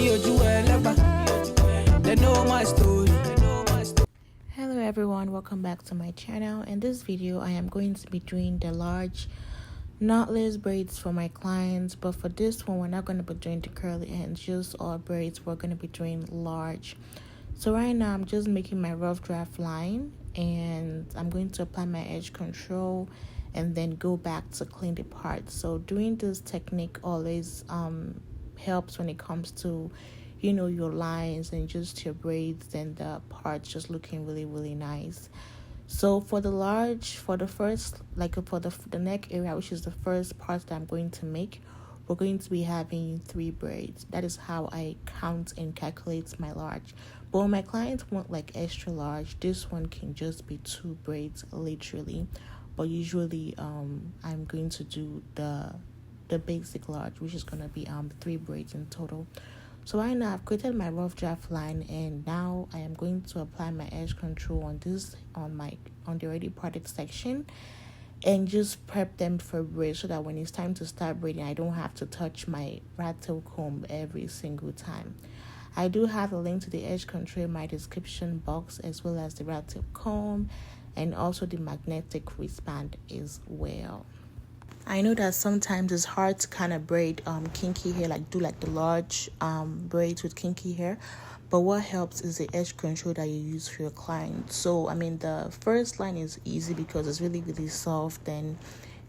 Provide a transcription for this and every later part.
They know my story. Hello everyone, welcome back to my channel. In this video I am going to be doing the large knotless braids for my clients, but for this one we're not going to be doing the curly ends, just all braids. We're going to be doing large. So right now I'm just making my rough draft line, and I'm going to apply my edge control and then go back to clean the part. So doing this technique always helps when it comes to, you know, your lines and just your braids and the parts just looking really nice. So for the large, for the first, like for the neck area, which is the first part that I'm going to make, we're going to be having 3 braids. That is how I count and calculate my large. But when my clients want like extra large, this one can just be 2 braids literally. But usually I'm going to do the basic large, which is going to be 3 braids in total. So right now I've created my rough draft line, and now I am going to apply my edge control on the already parted section and just prep them for braid, so that when it's time to start braiding I don't have to touch my rat tail comb every single time. I do have a link to the edge control in my description box, as well as the rat tail comb and also the magnetic wristband as well. I know that sometimes it's hard to kind of braid kinky hair, like do like the large braids with kinky hair, but what helps is the edge control that you use for your client. So I mean, the first line is easy because it's really soft, and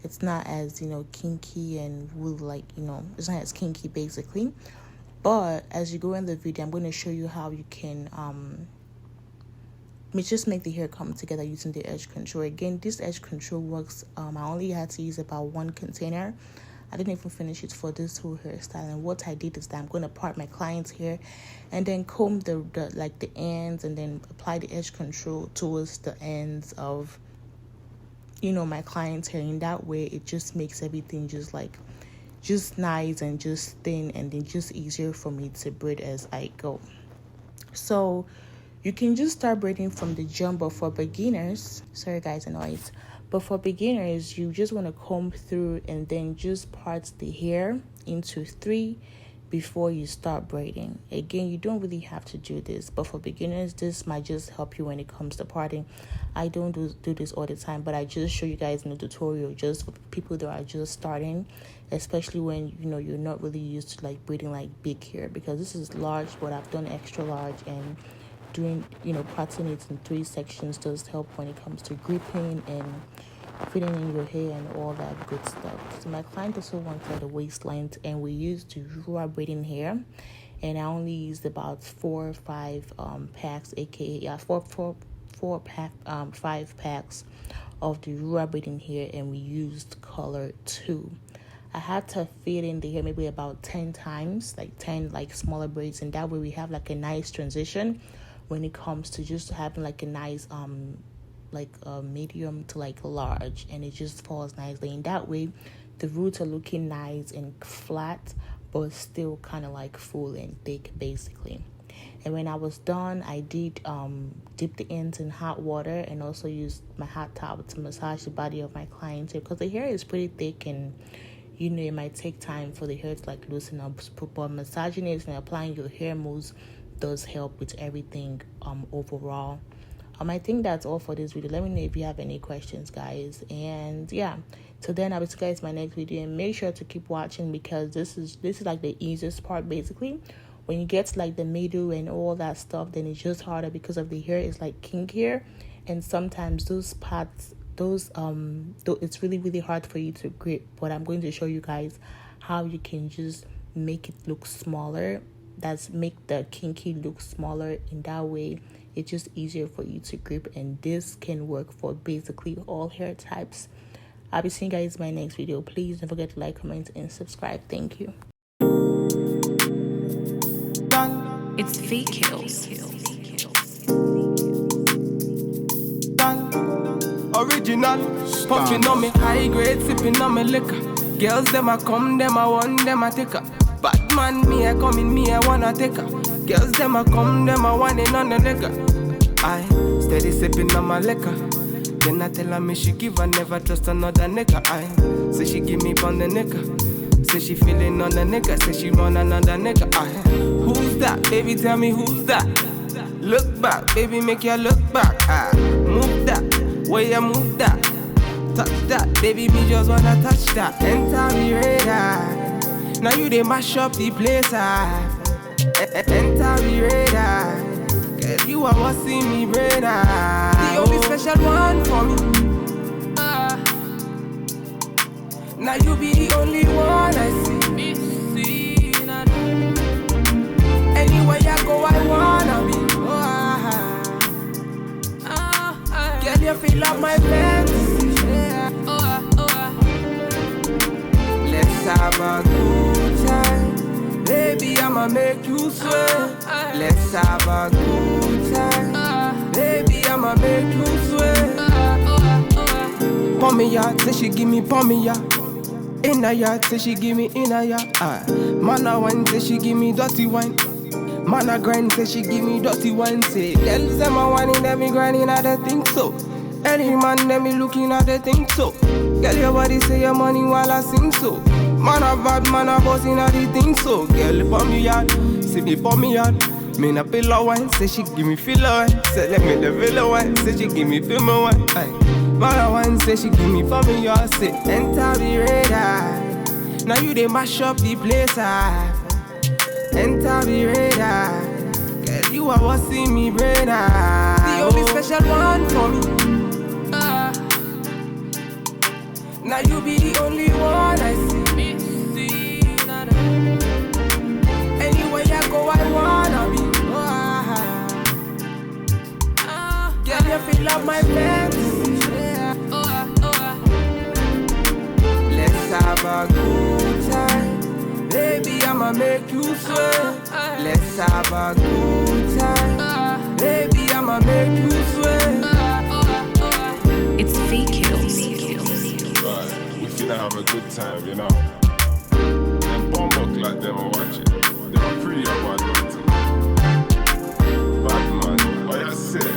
it's not as, you know, kinky and wool, like, you know, it's not as kinky basically. But as you go in the video, I'm going to show you how you can just make the hair come together using the edge control. Again, this edge control works. I only had to use about 1 container. I didn't even finish it for this whole hairstyle. And what I did is that I'm going to part my client's hair and then comb the ends, and then apply the edge control towards the ends of, you know, my client's hair. In that way it just makes everything just nice and just thin, and then just easier for me to braid as I go. So you can just start braiding from the jump, but for beginners, sorry guys, the noise, but for beginners you just want to comb through and then just part the hair into 3 before you start braiding. Again, you don't really have to do this, but for beginners this might just help you when it comes to parting. I don't do this all the time, but I just show you guys in the tutorial just for people that are just starting, especially when, you know, you're not really used to like braiding like big hair, because this is large, but I've done extra large, and doing, you know, parting it in 3 sections does help when it comes to gripping and fitting in your hair and all that good stuff. So my client also wanted the waist length, and we used the Ruwa Braiding hair, and I only used about 4 or 5 packs, aka 5 packs of the Ruwa Braiding hair, and we used color 2. I had to fit in the hair maybe about 10 times, like 10 like smaller braids, and that way we have like a nice transition when it comes to just having like a nice medium to like large, and it just falls nicely. And that way the roots are looking nice and flat, but still kind of like full and thick basically. And when I was done, I did dip the ends in hot water, and also used my hot towel to massage the body of my client hair, because the hair is pretty thick, and you know, it might take time for the hair to like loosen up, but massaging it and applying your hair moves does help with everything overall. I think that's all for this video. Let me know if you have any questions, guys. And yeah, so then I will see you guys in my next video, and make sure to keep watching, because this is like the easiest part basically. When you get to like the middle and all that stuff, then it's just harder because of the hair is like kinky hair, and sometimes those parts, it's really hard for you to grip. But I'm going to show you guys how you can just make it look smaller. That's make the kinky look smaller. In that way it's just easier for you to grip, and this can work for basically all hair types. I'll be seeing you guys in my next video. Please don't forget to like, comment, and subscribe. Thank you. It's fake kills. Original, puffing on me high grade, sipping on me liquor. Girls them a come, them a want, them a take her. Bad man, me a come in, me a wanna take her. Girls them a come, them a want it on the liquor. I steady sipping on my liquor. Then I tell her me she give her, never trust another nigga. I say she give me on the nigga. Say she feeling on the nigga. Say she run another nigga. I who's that? Baby, tell me who's that? Look back, baby, make you look back. Move that, where you move that. Touch that, baby, me just wanna touch that. Enter the radar. Now you they mash up the place. Enter the radar. Girl, you are what see me brain. The only special one for me. Now you be the only one I see. Anywhere I go, I wanna be. Girl, you feel like my fantasy. Let's have a good time. Baby, I'ma make you sweat. Let's have a good time. Baby, I'ma make you sweat. Pommy ya, say she give me pommy ya. In a yard, say she give me in a yard. Man a wine, say she give me dirty wine. Man a grind, say she give me dirty wine. Say, girls them a whining, them me grinding, I don't think so. Any man, them me looking at the think so. Girl, your body say your money while I sing so. Man a bad, man a boss in a the thing so. Girl, for me yard, see me for me yard. Me na pillow wine, say she give me filler wine. Say let me the villa wine, say she give me film wine. Man a wine, say she give me for me yard. Say enter the radar. Now you they mash up the place. Enter the radar. Girl, you are what see me brain. The only special one for me. Now you be the only one I see. Anywhere I go, I wanna be. Girl, you feel like my fantasy. Let's have a good time. Baby, I'ma make you sweat. Let's have a good time. Baby, I'ma make you sweat. It's fake kills. Right, we finna have a good time, you know. Them bomb like them are watching. They are free of what I do. Bad man, what you say?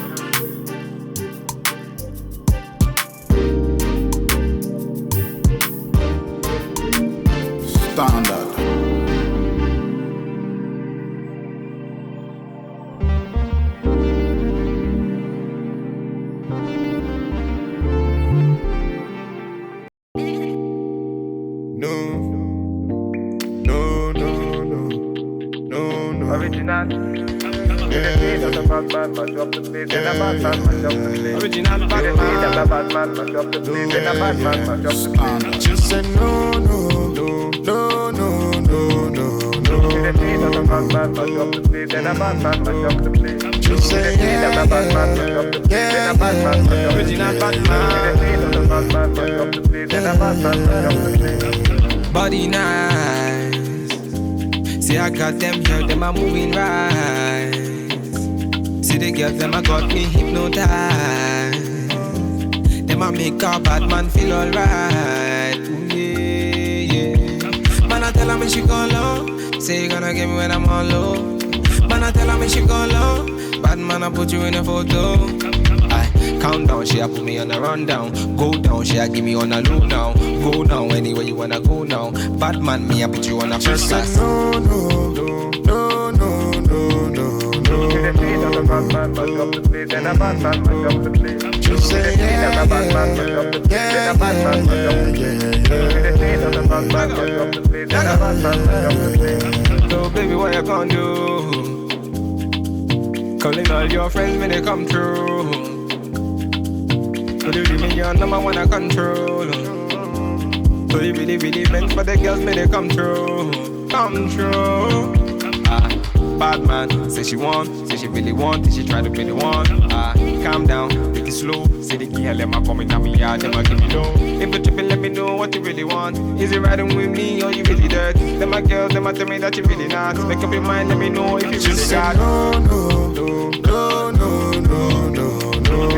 Standard. Original. Original bad man, mash up the place. And a bad man, mash up the place. Original bad man, mash up the place. And a bad man, mash up the place. Just say no, no, no, no, no, no, no, no. Original bad man, mash up the place. And a bad man, mash up the place. Just say Original bad man, mash up the place. And a bad man, mash up the place. Original bad man. Original bad man, mash up the place. And a bad man, mash up the place. Body nice. See I got them here, them a moving right. See the girls, them a got me hypnotized. Them a make a bad man feel alright. Ooh, yeah, yeah. Man I tell her me she go low. Say you gonna get me when I'm on low. Man I tell her me she go low. Bad man I put you in a photo. Countdown, she a put me on a rundown. Go down, she a give me on a low now. Go now, anywhere you wanna go now. Bad man, me a put you on a first class. no, no, no, no, no, no, no. Original bad man, mash up the place. And a bad man, mash up the place. Just say Original bad man, mash up the place. And a bad man, mash up the place. Original bad man, mash up the place. And a bad man, mash up the place. So baby, what you gonna do? Calling all your friends when they come through. So you give me your number one I control. So you really meant for the girls when they come through. Come through. Bad man, say she want, say she really want, say she try to be the one. Calm down, take it slow. Say the girl, let me come in on me yard, them a give me low. If you tripping, let me know what you really want. Is it riding with me or you really dirt? Them my girls, them a tell me that you really not. Make up your mind, let me know if you really got. no, no, no, no, no, no, no.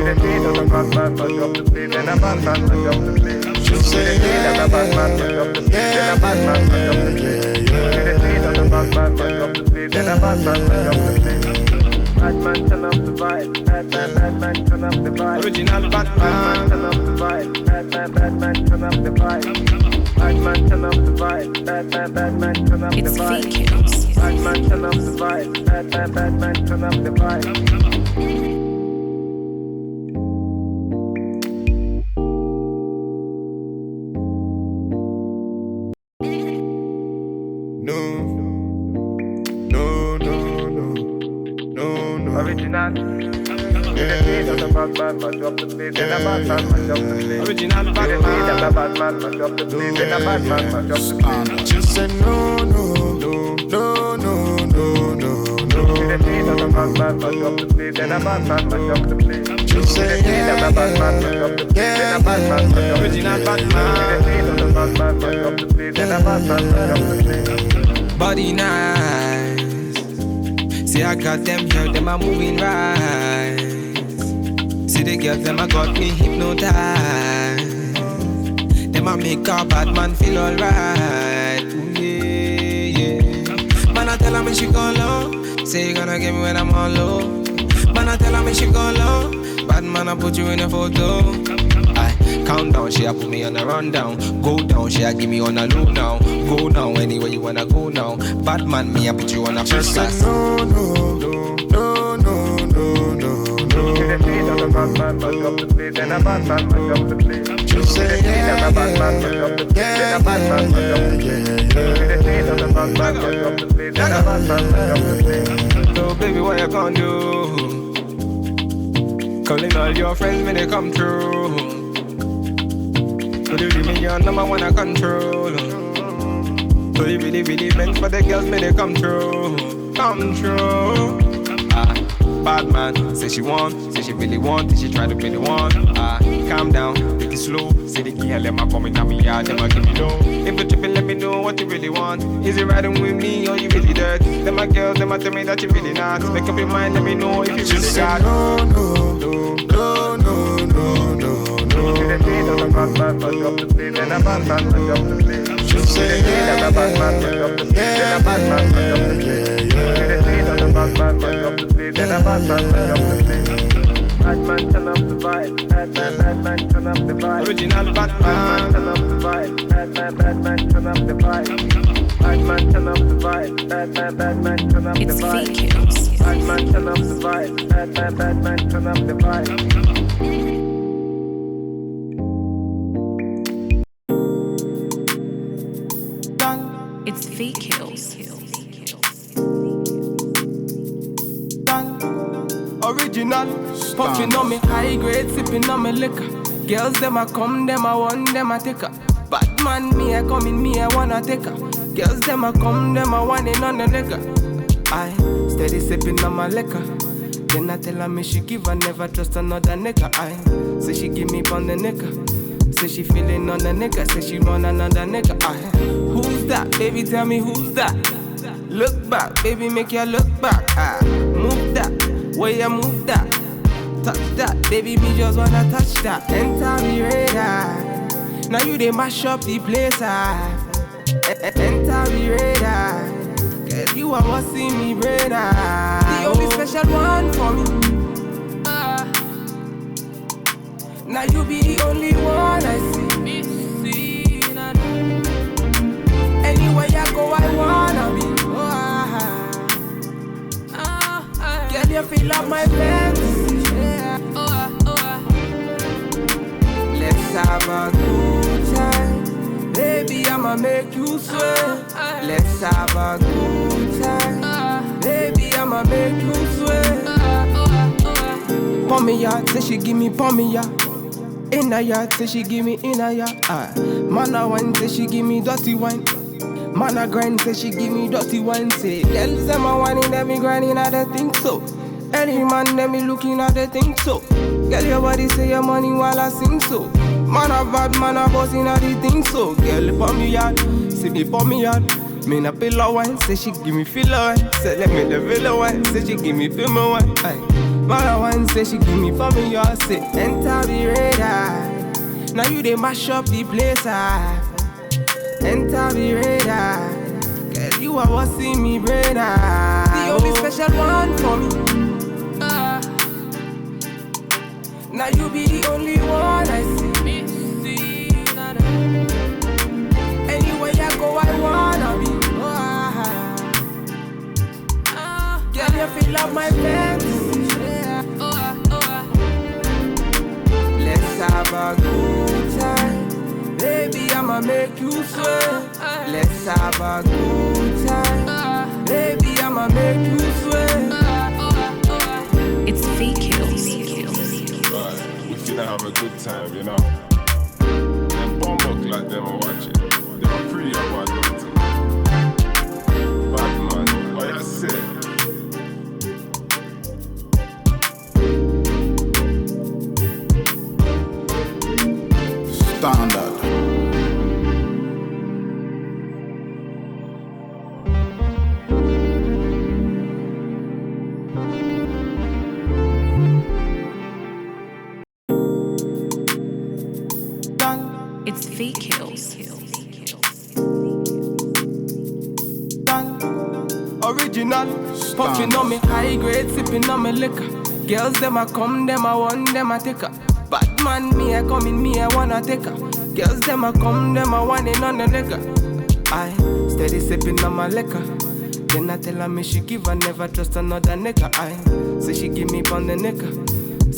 Original bad man, mash up the place. And a bad man, mash up the place. Just say Original bad man, mash up the place. And a bad man, mash up the place. Original bad man, mash up the place. And a bad man, mash up the place. Bad man, turn up the vibe. Bad man, turn up the vibe. Original bad Bad man, man. turn up the vibe. Bad man, turn up the vibe. Bad man, turn up the vibe. Bad man, turn up the It's vibe. fake kills. Bad man, turn up the vibe. vibe. Bad man, turn up the vibe. Original. Original Batman, man, drop the beat. Then a Batman, man, drop the beat. Original Then a Batman, man, drop the beat. Then a Batman, man, drop the beat. Just say no, no, no, no, no, no, no. Then a Batman, man, drop the beat. Then a Batman, man, drop the beat. Just say Then a Batman, man, drop the beat. Then a Batman, man, drop the beat. Original Batman. Then a Batman, man, drop the beat. Then a Batman, man, drop the beat. Body nice. See I got them here, them are moving right. See the girls, them a got me hypnotized. Them a make a bad man feel alright. Ooh, yeah, yeah. Man I tell her me she gone low. Say you gonna get me when I'm on low. Man I tell her me she gone low. Bad man I put you in a photo. I count down, she a put me on a rundown. Go down, she a give me on a low now. Go now, anywhere you wanna go now. Bad man, me a put you on a first class. no, no, no, no, no, no, no. Then a Batman, man, drop the beat. Then a Batman, man, drop the beat. Just say Then a Batman, man, drop the beat. Then a Batman, man, drop the beat. Then a Batman, man, drop the beat. Then a Batman, man, drop the beat. So baby, what you gonna do? Calling all your friends when they come through. So you give me your number one I control. So you really meant for the girls when they come through. Come through. Bad man, say she want, say she really want, say she try to really want. Calm down, take it slow. Say the girl, them a coming at me yard, them a give me low. If you tripping, let me know what you really want. Is it riding with me or you really dirt? Them a girls, them a tell me that you really not. Make up your mind, let me know if you really got. no, no, no, no, no, no, no. Then a Batman, man, drop the beat. Then a Batman, man, drop the beat. Just say Then a Batman, man, drop the beat. Then a Batman, man, drop the beat. Then a Batman, man, drop the beat. Then a Batman, man, drop the beat. Bad man, turn up the vibe. Bad man, turn up the vibe. Original Bad Batman. man, turn up the vibe. Bad man, turn up the vibe. Bad man, turn up the vibe. Bad man, turn up the It's vibe. fake kills. Bad man, turn up the vibe. Bad man, turn up the vibe. It's fake kills. Original, puffing on me high grade, sipping on me liquor. Girls them a come, them a want, them a take her. Bad man, me a come in, me a wanna take her. Girls them a come, them a want it on the liquor. I steady sipping on my liquor. Then I tell her me she give her, never trust another nigga. I say she give me on the nigga. Say she feeling on the nigga, say she want another nigga. Who's that? Baby, tell me who's that? Look back, baby, make you look back. Move that, where you move that. Touch that, baby, me just wanna touch that. Enter me radar. Now you they mash up the place. Enter me radar. Girl, you are what see me brain. The only special one for me. Now you be the only one I see. Anywhere I go, I wanna be. Girl, you feel like my fantasy. Let's have a good time. Baby, I'ma make you sweat. Let's have a good time. Baby, I'ma make you sweat. Pour me ya, say she give me pour me ya. In a yard, say she give me in a yard. Man a wine, say she give me dirty wine. Man a grind, say she give me dirty wine. Say, girls them a whining, them me grinding, I don't think so. Any man, them me looking, I don't think so. Girl, your body say your money while I sing so. Man a bad, man a bossing, I don't think so. Girl, pour me yard, say me pour me yard. Me na pillow wine, say she give me filler wine. Say let me the villa wine, say she give me film wine. Man a wine, say she give me for me, y'all say enter the radar. Now you they mash up the place. Enter the radar. Girl, you are what see me brain. The only special one for me. Now you be the only one I see. Anywhere I go, I wanna be. Girl, you feel up my fantasy. Let's have a good time. Baby, I'ma make you sweat. Let's have a good time. Baby, I'ma make you sweat. It's feet kills. Right, we finna have a good time, you know. Them bomb like them are watching. They are pretty about it. Bad man, what you say? Standard. It's feet kills. Original, puffing on me high grade, sipping on me liquor. Girls them a come, them a want, them a take her. Bad man, me a come in, me a wanna take her. Girls them a come, them a want it on the liquor. I steady sipping on my liquor. Then I tell her me she give her, never trust another nigga. I say she give me on the nigga.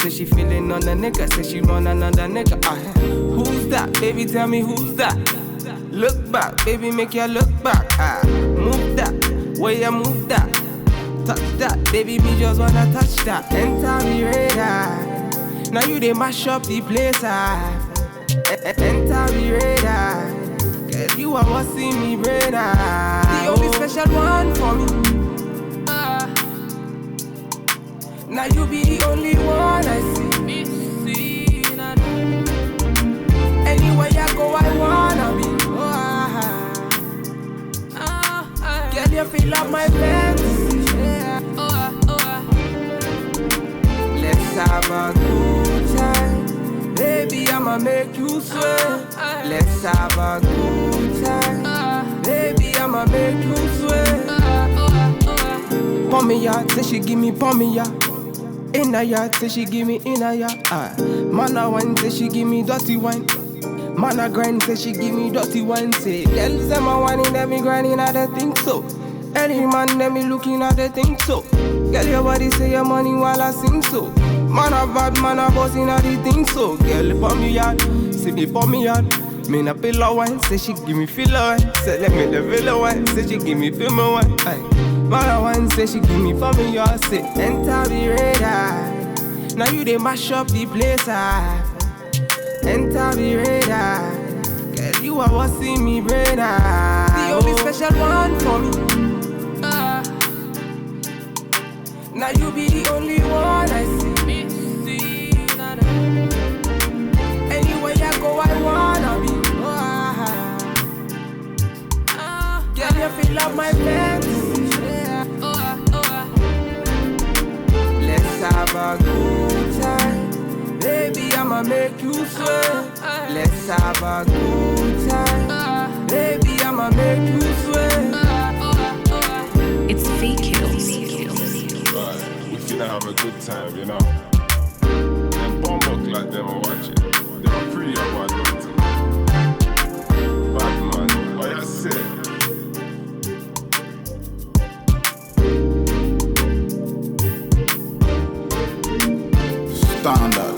Say she feeling on the nigga. Say she want another nigga. I who's that? Baby, tell me who's that? Look back, baby, make you look back. I move that, way you move that. Touch that, baby, me just wanna touch that. Enter me radar. Now you they mash up the place. Enter me radar. Girl, you are what's in me brain. The only special one for me. Now you be the only one I see. Anywhere I go, I wanna be. Girl, you feel up my fantasy. Let's have a good time. Baby, I'ma make you sweat. Let's have a good time. Baby, I'ma make you sweat. Pour me out, say she give me pour me out. In a yard, say she give me in a yard. Man a wine, say she give me dirty wine. Man a grind, say she give me dirty wine. Say, girls them a whining, them me grinding, I don't think so. Any man, them me looking at the think so. Girl, your body say your money while I sing so. Man a bad, man a bossing at the thing so. Girl, pour me out, say me pour me out. Me na pillow wine, say she give me filler wine. Say let me the villa wine, say she give me film wine. Man a wine, say she give me for me, y'all say enter the radar. Now you they mash up the place. Enter the radar. Girl, you are what's in me brain. The only special one for me. Now you be the only one I see. Anywhere I go, I wanna be. Girl, you feel up my fantasy. Let's have a good time. Baby, I'ma make you sweat. Let's have a good time. Baby, I'ma make you sweat. It's feet kills. Right, we finna have a good time, you know. Them bomb like them are watching. They are pretty about it. Bad man, what you say? Standard.